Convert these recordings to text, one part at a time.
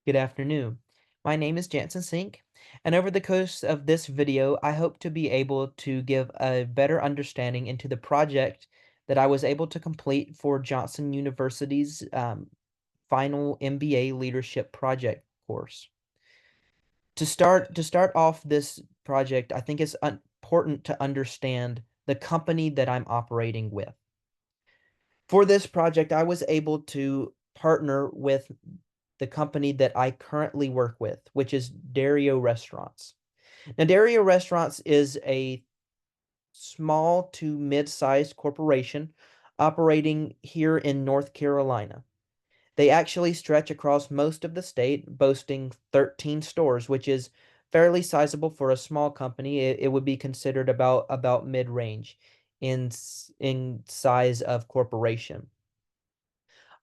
Good afternoon. My name is Jansen Sink, and over the course of this video, I hope to be able to give a better understanding into the project that I was able to complete for Johnson University's final MBA Leadership Project course. To start off this project, I think it's important to understand the company that I'm operating with. For this project, I was able to partner with the company that I currently work with, which is Dario Restaurants. Now, Dario Restaurants is a small to mid-sized corporation operating here in North Carolina. They actually stretch across most of the state, boasting 13 stores, which is fairly sizable for a small company. It would be considered about mid-range in size of corporation.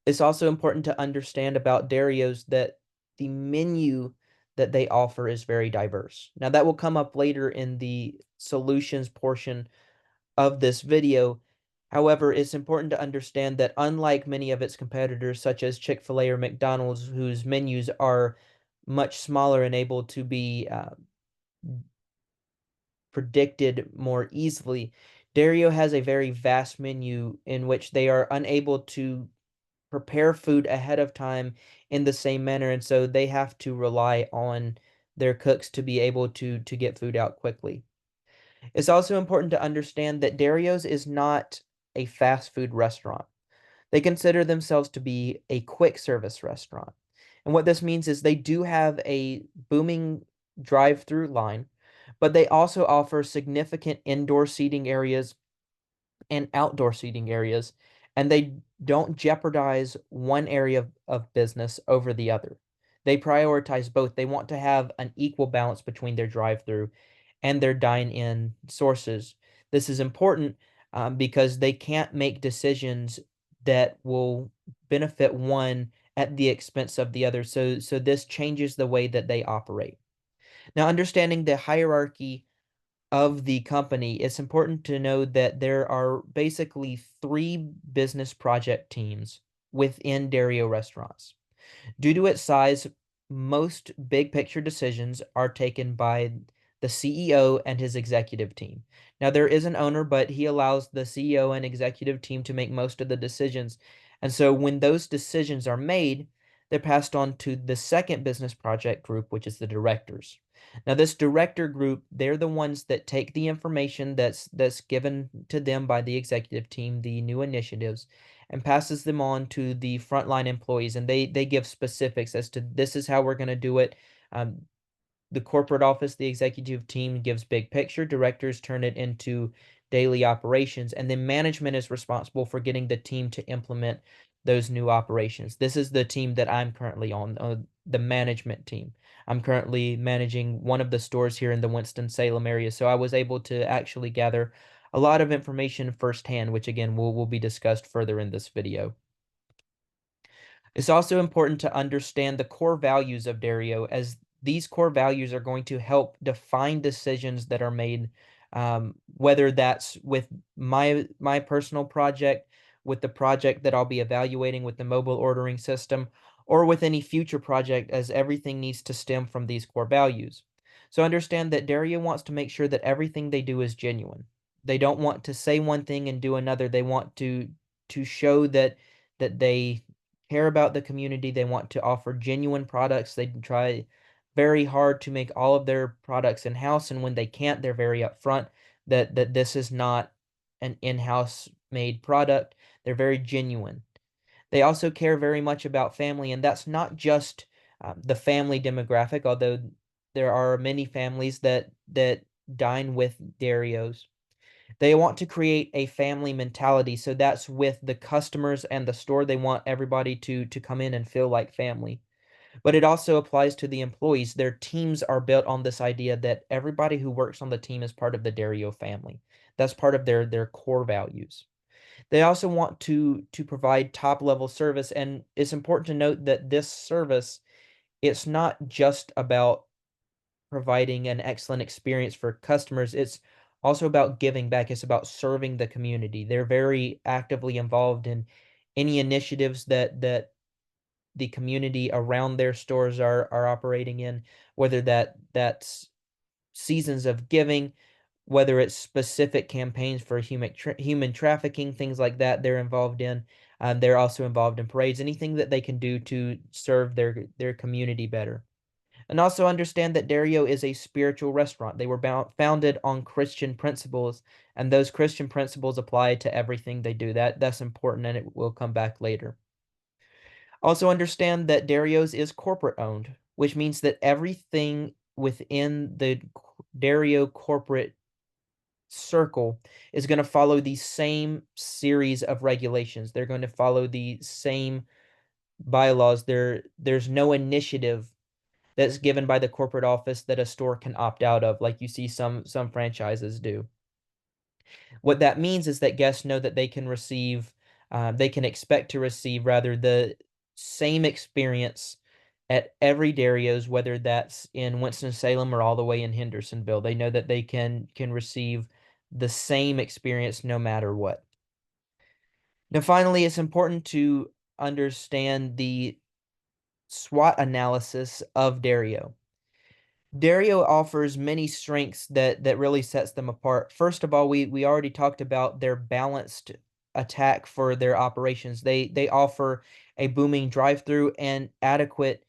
It's also important to understand about Dario's that the menu that they offer is very diverse. Now, that will come up later in the solutions portion of this video. However, it's important to understand that unlike many of its competitors, such as Chick-fil-A or McDonald's, whose menus are much smaller and able to be predicted more easily, Dario has a very vast menu in which they are unable to prepare food ahead of time in the same manner, and so they have to rely on their cooks to be able to get food out quickly. It's also important to understand that Dario's is not a fast food restaurant. They consider themselves to be a quick service restaurant. And what this means is they do have a booming drive-through line, but they also offer significant indoor seating areas and outdoor seating areas, and they don't jeopardize one area of business over the other. They prioritize both. They want to have an equal balance between their drive-through and their dine-in sources. This is important because they can't make decisions that will benefit one at the expense of the other. So this changes the way that they operate. Now, understanding the hierarchy of the company, it's important to know that there are basically three business project teams within Dario Restaurants. Due to its size, most big picture decisions are taken by the CEO and his executive team. Now, there is an owner, but he allows the CEO and executive team to make most of the decisions. And so when those decisions are made, they're passed on to the second business project group, which is the directors. Now, this director group, they're the ones that take the information that's given to them by the executive team, the new initiatives, and passes them on to the frontline employees, and they give specifics as to this is how we're going to do it. Um, the corporate office, the executive team gives big picture, directors turn it into daily operations, and then management is responsible for getting the team to implement those new operations. This is the team that I'm currently on, the management team. I'm currently managing one of the stores here in the Winston-Salem area, so I was able to actually gather a lot of information firsthand, which again will be discussed further in this video. It's also important to understand the core values of Dario, as these core values are going to help define decisions that are made, whether that's with my personal project, with the project that I'll be evaluating with the mobile ordering system, or with any future project, as everything needs to stem from these core values. So understand that Dario wants to make sure that everything they do is genuine. They don't want to say one thing and do another. They want to show that they care about the community. They want to offer genuine products. They try very hard to make all of their products in-house, and when they can't, they're very upfront that this is not an in-house made product. They're very genuine. They also care very much about family, and that's not just the family demographic, although there are many families that dine with Darios. They want to create a family mentality, so that's with the customers and the store. They want everybody to come in and feel like family. But it also applies to the employees. Their teams are built on this idea that everybody who works on the team is part of the Dario family. That's part of their core values. They also want to provide top level service, and it's important to note that this service, it's not just about providing an excellent experience for customers. It's also about giving back. It's about serving the community. They're very actively involved in any initiatives that the community around their stores are operating in, whether that's seasons of giving, whether it's specific campaigns for human trafficking, things like that they're involved in. They're also involved in parades, anything that they can do to serve their community better. And also understand that Dario is a spiritual restaurant. They were founded on Christian principles, and those Christian principles apply to everything they do. That's important, and it will come back later. Also understand that Dario's is corporate owned, which means that everything within the Dario corporate circle is going to follow the same series of regulations. They're going to follow the same bylaws. There's no initiative that's given by the corporate office that a store can opt out of, like you see some franchises do. What that means is that guests know that they can expect to receive rather the same experience at every Dario's, whether that's in Winston-Salem or all the way in Hendersonville. They know that they can receive the same experience no matter what. Now, finally, it's important to understand the SWOT analysis of Dario. Dario offers many strengths that really sets them apart. First of all, we already talked about their balanced attack for their operations. They offer a booming drive-through and adequate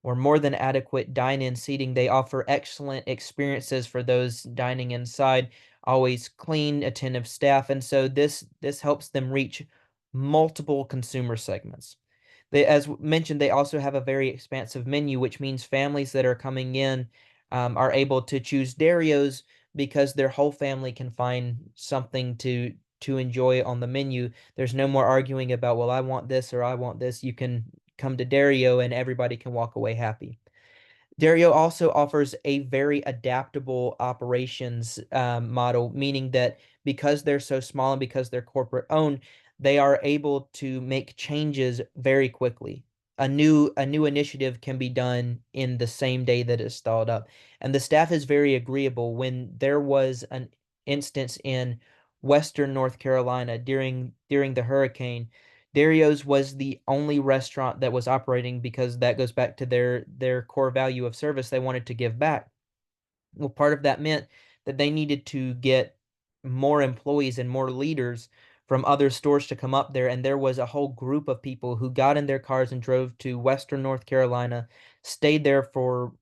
or more than adequate dine-in seating. They offer excellent experiences for those dining inside, always clean, attentive staff, and so this helps them reach multiple consumer segments. As mentioned, they also have a very expansive menu, which means families that are coming in are able to choose Dario's because their whole family can find something to enjoy on the menu. There's no more arguing about, well, I want this or I want this. You can come to Dario and everybody can walk away happy. Dario also offers a very adaptable operations model, meaning that because they're so small and because they're corporate owned, they are able to make changes very quickly. A new initiative can be done in the same day that it's stalled up. And the staff is very agreeable. When there was an instance in Western North Carolina during the hurricane, Dario's was the only restaurant that was operating because that goes back to their core value of service. They wanted to give back. Well, part of that meant that they needed to get more employees and more leaders from other stores to come up there. And there was a whole group of people who got in their cars and drove to Western North Carolina, stayed there for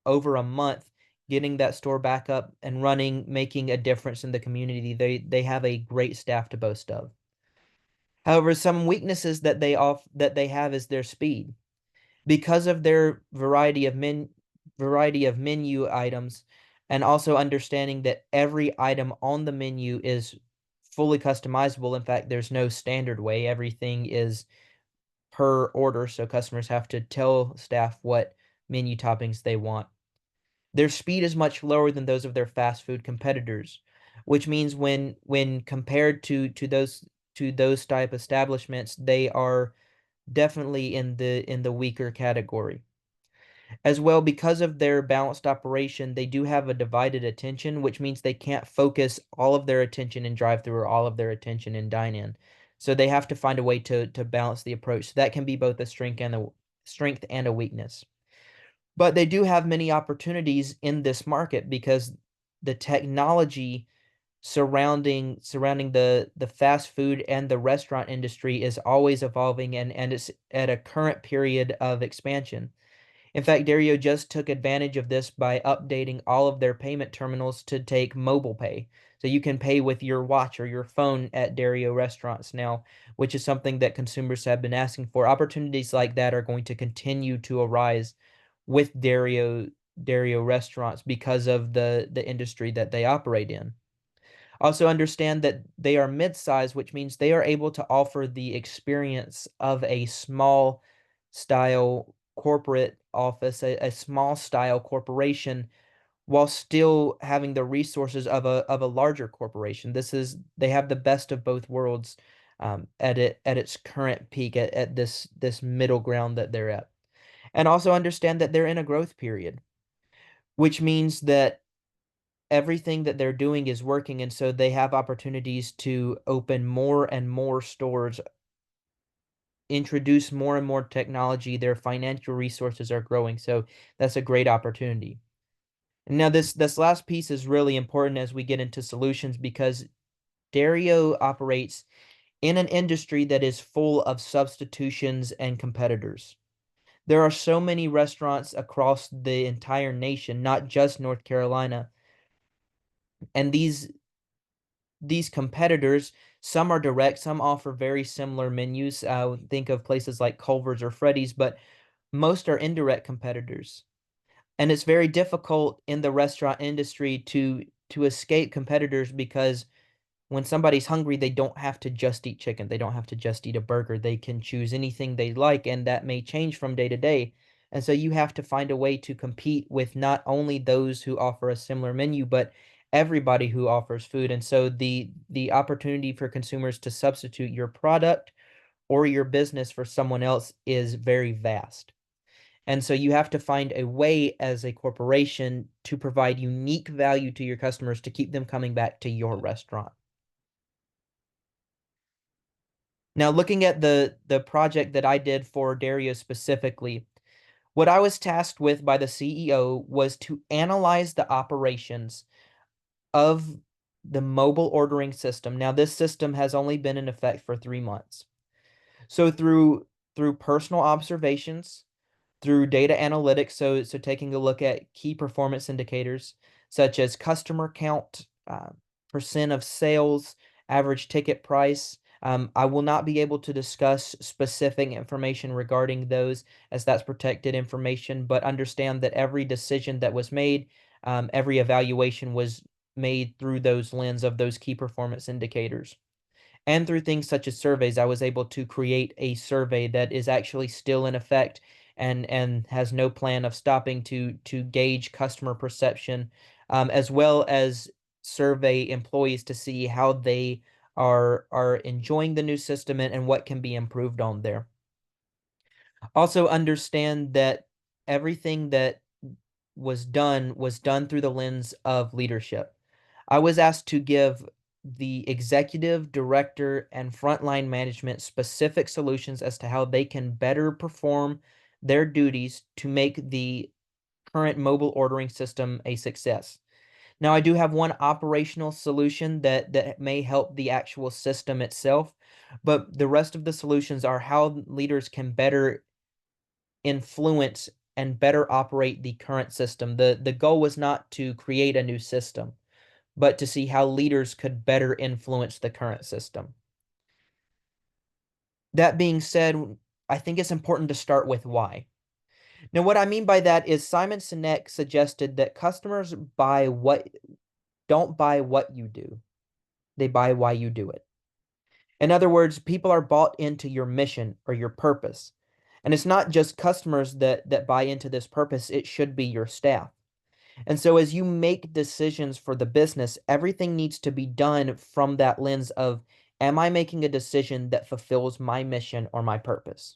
over a month, getting that store back up and running, making a difference in the community. They have a great staff to boast of. However, some weaknesses that they have is their speed. Because of their variety of menu items and also understanding that every item on the menu is fully customizable. In fact, there's no standard way. Everything is per order, so customers have to tell staff what menu toppings they want. Their speed is much lower than those of their fast food competitors, which means when compared to those type establishments, they are definitely in the weaker category. As well, because of their balanced operation, they do have a divided attention, which means they can't focus all of their attention in drive-through or all of their attention in dine-in. So they have to find a way to balance the approach. So that can be both a strength and a weakness. But they do have many opportunities in this market because the technology surrounding the fast food and the restaurant industry is always evolving and it's at a current period of expansion. In fact, Dario just took advantage of this by updating all of their payment terminals to take mobile pay. So you can pay with your watch or your phone at Dario restaurants now, which is something that consumers have been asking for. Opportunities like that are going to continue to arise with Dario restaurants because of the industry that they operate in. Also understand that they are mid-sized, which means they are able to offer the experience of a small style corporate office, a small style corporation, while still having the resources of a larger corporation. They have the best of both worlds at its current peak at this middle ground that they're at. And also understand that they're in a growth period, which means that everything that they're doing is working, and so they have opportunities to open more and more stores introduce more and more technology, their financial resources are growing. So that's a great opportunity. And now this last piece is really important as we get into solutions because Dario operates in an industry that is full of substitutions and competitors. There are so many restaurants across the entire nation, not just North Carolina. And these competitors, some are direct, some offer very similar menus. Think of places like Culver's or Freddy's, but most are indirect competitors. And it's very difficult in the restaurant industry to escape competitors because when somebody's hungry, they don't have to just eat chicken. They don't have to just eat a burger. They can choose anything they like, and that may change from day to day. And so you have to find a way to compete with not only those who offer a similar menu, but everybody who offers food. And so the opportunity for consumers to substitute your product or your business for someone else is very vast. And so you have to find a way as a corporation to provide unique value to your customers to keep them coming back to your restaurant. Now, looking at the project that I did for Dario specifically, what I was tasked with by the CEO was to analyze the operations of the mobile ordering system. Now, this system has only been in effect for 3 months. So through personal observations, through data analytics, so taking a look at key performance indicators such as customer count, percent of sales, average ticket price. I will not be able to discuss specific information regarding those as that's protected information, but understand that every decision that was made, every evaluation was made through those lens of those key performance indicators. And through things such as surveys, I was able to create a survey that is actually still in effect and has no plan of stopping to gauge customer perception, as well as survey employees to see how they are enjoying the new system and what can be improved on there. Also understand that everything that was done through the lens of leadership. I was asked to give the executive, director, and frontline management specific solutions as to how they can better perform their duties to make the current mobile ordering system a success. Now, I do have one operational solution that may help the actual system itself, but the rest of the solutions are how leaders can better influence and better operate the current system. The goal was not to create a new system, but to see how leaders could better influence the current system. That being said, I think it's important to start with why. Now, what I mean by that is Simon Sinek suggested that customers don't buy what you do, they buy why you do it. In other words, people are bought into your mission or your purpose. And it's not just customers that buy into this purpose, it should be your staff. And so as you make decisions for the business, everything needs to be done from that lens of, am I making a decision that fulfills my mission or my purpose?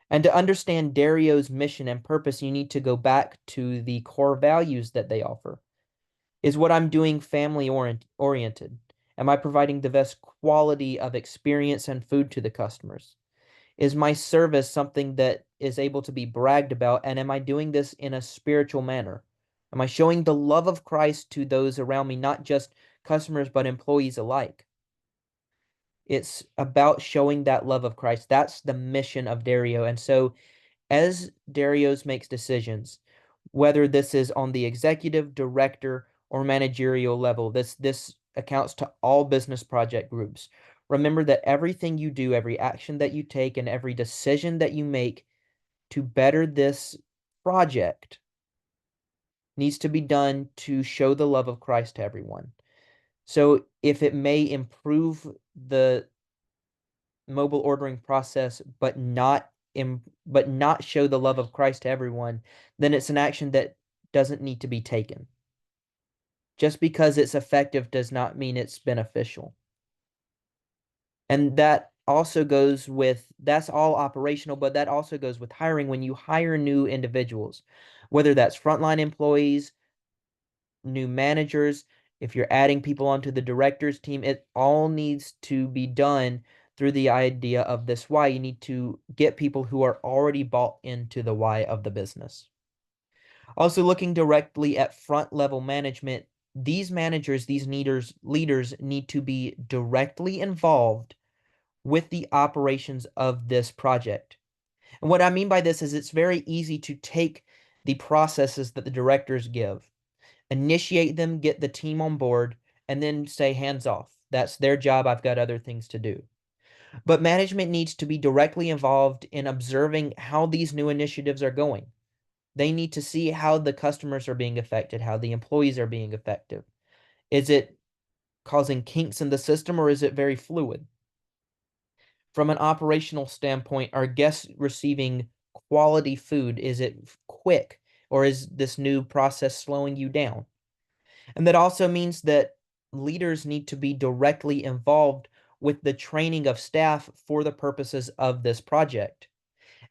And to understand Dario's mission and purpose, you need to go back to the core values that they offer. Is what I'm doing family oriented? Am I providing the best quality of experience and food to the customers? Is my service something that is able to be bragged about? And am I doing this in a spiritual manner? Am I showing the love of Christ to those around me, not just customers, but employees alike? It's about showing that love of Christ. That's the mission of Dario. And so as Darius makes decisions, whether this is on the executive, director, or managerial level, this accounts to all business project groups. Remember that everything you do, every action that you take, and every decision that you make to better this project needs to be done to show the love of Christ to everyone. So if it may improve the mobile ordering process, but not show the love of Christ to everyone, then it's an action that doesn't need to be taken. Just because it's effective does not mean it's beneficial. And that also goes with, that's all operational, but that also goes with hiring. When you hire new individuals, whether that's frontline employees, new managers, if you're adding people onto the director's team, it all needs to be done through the idea of this why. You need to get people who are already bought into the why of the business. Also, looking directly at front level management, these managers, these leaders need to be directly involved with the operations of this project. And what I mean by this is it's very easy to take the processes that the directors give, initiate them, get the team on board, and then say hands off. That's their job. I've got other things to do. But management needs to be directly involved in observing how these new initiatives are going. They need to see how the customers are being affected, how the employees are being affected. Is it causing kinks in the system or is it very fluid? From an operational standpoint, are guests receiving quality food? Is it quick or is this new process slowing you down? And that also means that leaders need to be directly involved with the training of staff for the purposes of this project.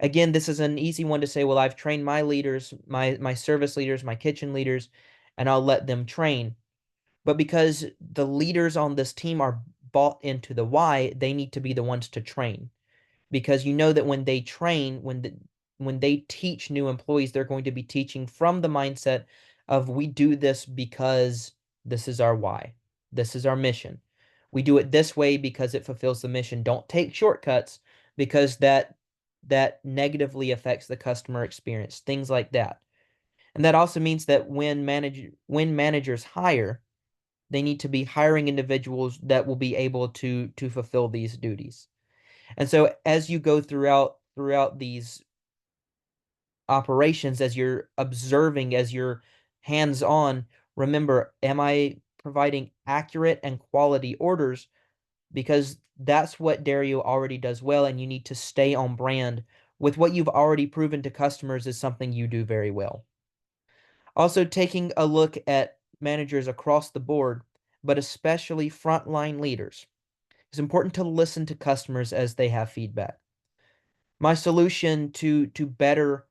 Again, this is an easy one to say, well, I've trained my leaders, my service leaders, my kitchen leaders, and I'll let them train. But because the leaders on this team are bought into the why, they need to be the ones to train. Because you know that when they train, when they teach new employees, they're going to be teaching from the mindset of we do this because this is our why. This is our mission. We do it this way because it fulfills the mission. Don't take shortcuts because that negatively affects the customer experience, things like that. And that also means that when managers hire, they need to be hiring individuals that will be able to fulfill these duties. And so as you go throughout these operations, as you're observing, as you're hands-on, remember, am I providing accurate and quality orders? Because that's what Dario already does well, and you need to stay on brand with what you've already proven to customers is something you do very well. Also, taking a look at managers across the board, but especially frontline leaders. It's important to listen to customers as they have feedback. My solution to better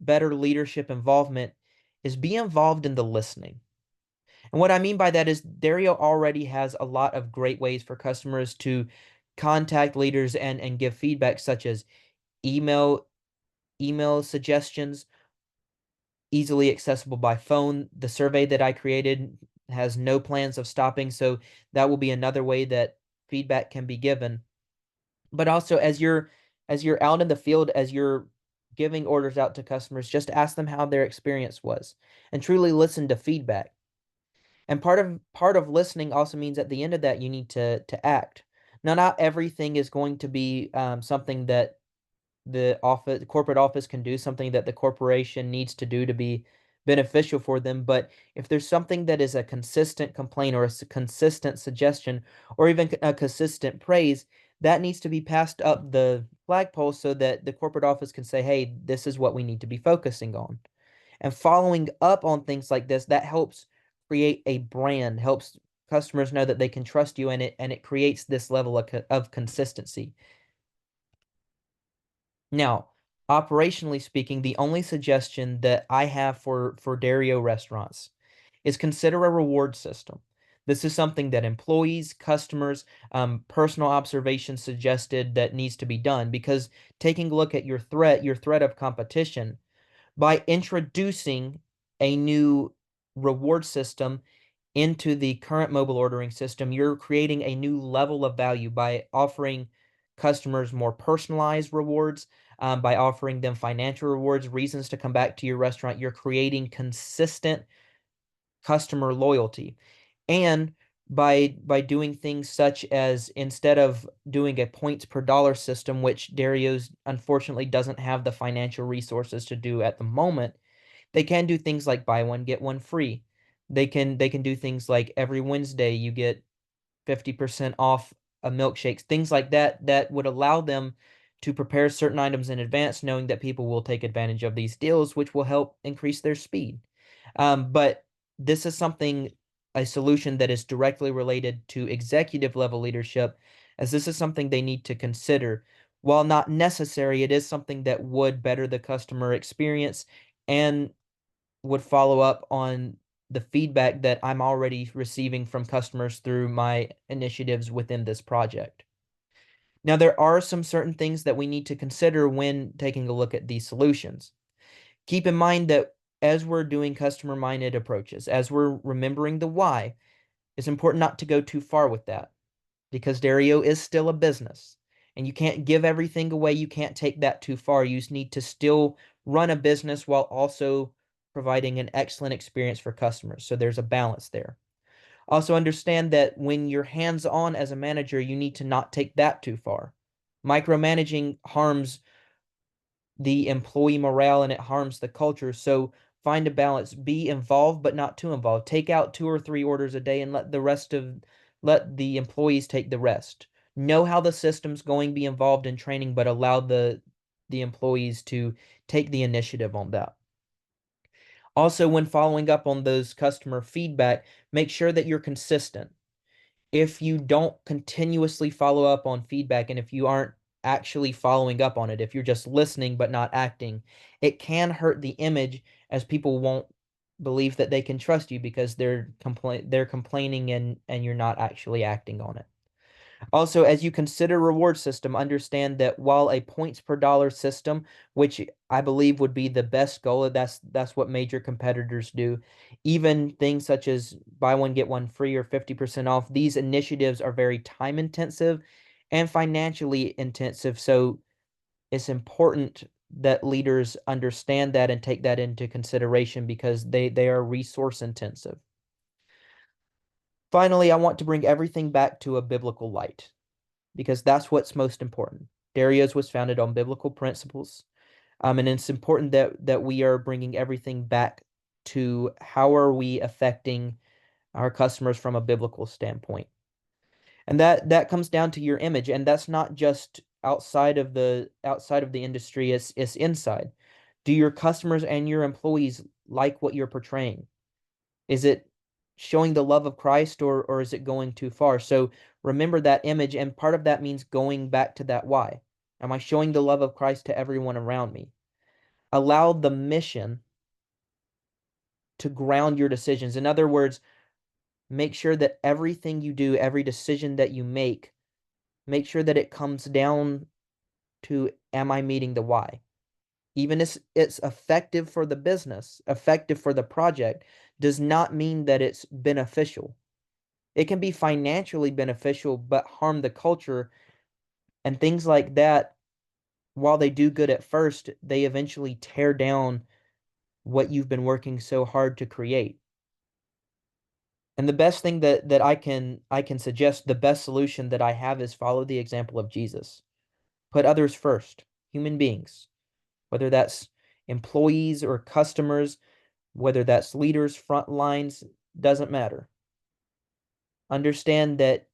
leadership involvement is be involved in the listening. And what I mean by that is Dario already has a lot of great ways for customers to contact leaders and give feedback, such as email email suggestions, easily accessible by phone. The survey that I created has no plans of stopping, so that will be another way that feedback can be given. But also as you're out in the field, as you're giving orders out to customers, just ask them how their experience was and truly listen to feedback. And part of listening also means at the end of that you need to act. Now, not everything is going to be something that the corporate office can do, something that the corporation needs to do to be beneficial for them. But if there's something that is a consistent complaint or a consistent suggestion or even a consistent praise, that needs to be passed up the flagpole so that the corporate office can say, hey, this is what we need to be focusing on. And following up on things like this, that helps create a brand, helps customers know that they can trust you, and it creates this level of consistency. Now, operationally speaking, the only suggestion that I have for Dario restaurants is consider a reward system. This is something that employees, customers, personal observations suggested that needs to be done because taking a look at your threat of competition, by introducing a new reward system into the current mobile ordering system, you're creating a new level of value by offering customers more personalized rewards, by offering them financial rewards, reasons to come back to your restaurant. You're creating consistent customer loyalty. And by doing things such as instead of doing a points per dollar system, which Dario's unfortunately doesn't have the financial resources to do at the moment, they can do things like buy one, get one free. They can do things like every Wednesday you get 50% off a milkshakes, things like that that would allow them to prepare certain items in advance, knowing that people will take advantage of these deals, which will help increase their speed. But this is a solution that is directly related to executive level leadership, as this is something they need to consider. While not necessary, it is something that would better the customer experience and would follow up on the feedback that I'm already receiving from customers through my initiatives within this project. Now, there are some certain things that we need to consider when taking a look at these solutions. Keep in mind that as we're doing customer-minded approaches, as we're remembering the why, it's important not to go too far with that because Dario is still a business and you can't give everything away. You can't take that too far. You need to still run a business while also providing an excellent experience for customers. So there's a balance there. Also understand that when you're hands-on as a manager, you need to not take that too far. Micromanaging harms the employee morale and it harms the culture. So find a balance. Be involved, but not too involved. Take out 2 or 3 orders a day and let the employees take the rest. Know how the system's going, be involved in training, but allow the employees to take the initiative on that. Also, when following up on those customer feedback, make sure that you're consistent. If you don't continuously follow up on feedback and if you aren't actually following up on it, if you're just listening but not acting, it can hurt the image as people won't believe that they can trust you because they're complaining and you're not actually acting on it. Also, as you consider reward system, understand that while a points per dollar system, which I believe would be the best goal, that's what major competitors do. Even things such as buy one get one free or 50% off, these initiatives are very time intensive and financially intensive. So it's important that leaders understand that and take that into consideration because they are resource intensive. Finally, I want to bring everything back to a biblical light because that's what's most important. Dario's was founded on biblical principles, and it's important that we are bringing everything back to how are we affecting our customers from a biblical standpoint, and that comes down to your image, and that's not just outside of the industry. It's inside. Do your customers and your employees like what you're portraying? Is it showing the love of Christ or is it going too far? So remember that image, and part of that means going back to that why. Am I showing the love of Christ to everyone around me? Allow the mission to ground your decisions. In other words, make sure that everything you do, every decision that you make sure that it comes down to am I meeting the why? Even if it's effective for the business, effective for the project, does not mean that it's beneficial. It can be financially beneficial, but harm the culture and things like that. While they do good at first, they eventually tear down what you've been working so hard to create. And the best thing that I can suggest, the best solution that I have is follow the example of Jesus. Put others first, human beings, whether that's employees or customers, whether that's leaders, front lines, doesn't matter. Understand that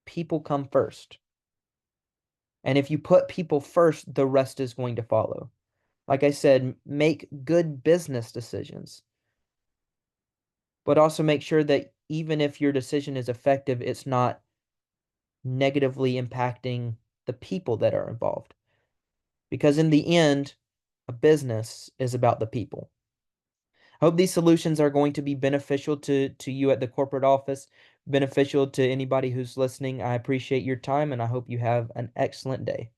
people come first. And if you put people first, the rest is going to follow. Like I said, make good business decisions, but also make sure that even if your decision is effective, it's not negatively impacting the people that are involved. Because in the end, a business is about the people. I hope these solutions are going to be beneficial to you at the corporate office, beneficial to anybody who's listening. I appreciate your time and I hope you have an excellent day.